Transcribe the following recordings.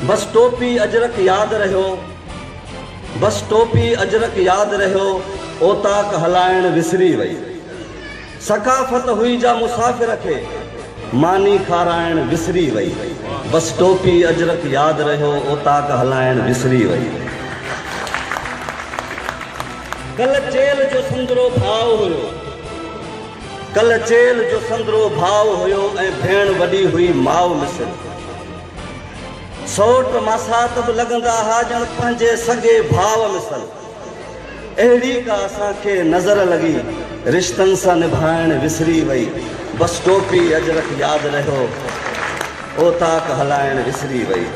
बस टोपी अजरक याद रहो, बस टोपी अजरक याद रहो, ओताक हलाइण विसरी वई। सकाफत हुई जा मुसाफ़िर खे मानी खाराइण विसरी वई। बस टोपी अजरक याद रहो, ओताक हलाइण विसरी वई। कल चेल जो संदरो भाव हुयो, कल चेल जो संदरो भाव हुयो ऐं भेण वॾी हुई माउ मिसल। सौट मासात बि लॻंदा हा ॼण पंहिंजे सॻे भाव मिसल। अहिड़ी का असांखे नज़र लॻी, रिश्तनि सां निभाइण विसरी वई। बस टोपी अजरक यादि रहियो, ओताक हलाइण विसरी वई।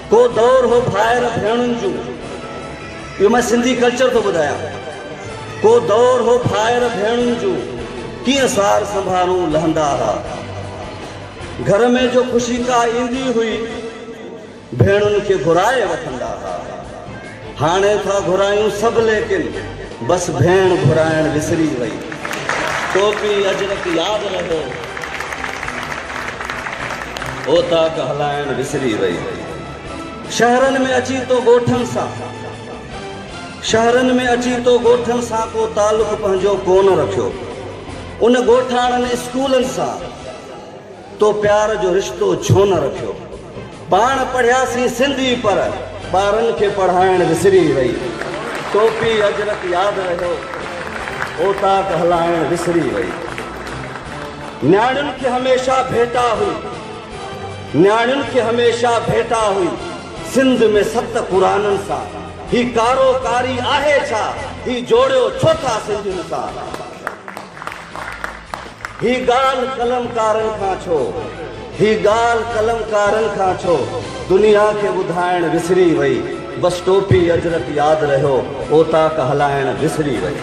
को दौर हो भाइर भेणुनि जूं, इहो मां सिंधी कल्चर थो ॿुधायां। को दौर हो भाइर भेणुनि जूं, कीअं सार संभारूं लहंदा हा। घर में जो ख़ुशी का ईंदी हुई, भेणुनि खे घुराए वठंदा हा। हाणे था घुरायूं सभु लेकिन बस भेण घुराइण विसरी वई। टोपी अजरक यादि रहो, ओताक हलाइण विसरी वई। शहरनि में अची तो ॻोठनि सां, शहरनि में अची तो ॻोठनि सां को तालुक पंहिंजो कोन रखियो। उन ॻोठाणनि स्कूलनि सां तो प्यार जो रिश्तो छो न रखियो। पाण पढ़ियासीं सिंधी पर ॿारनि खे पढ़ाइण विसरी वई। टोपी अजरक यादि रहियो, ओताक हलाइण विसरी वई। न्याणियुनि खे हमेशा भेटा हुई, न्याणियुनि खे हमेशा भेटा हुई सिंध में 7 क़ुराननि सां। ही कारोकारी आहे छा, ही जोड़ियो छो था सिंधियुनि सां। ही ॻाल्हि कलमकारनि खां छो, ही ॻाल्हि कलमकारनि खां छो, दुनिया खे ॿुधाइण विसरी वई। बस टोपी अजरक यादि रहियो, ओताक हलाइण विसरी वई।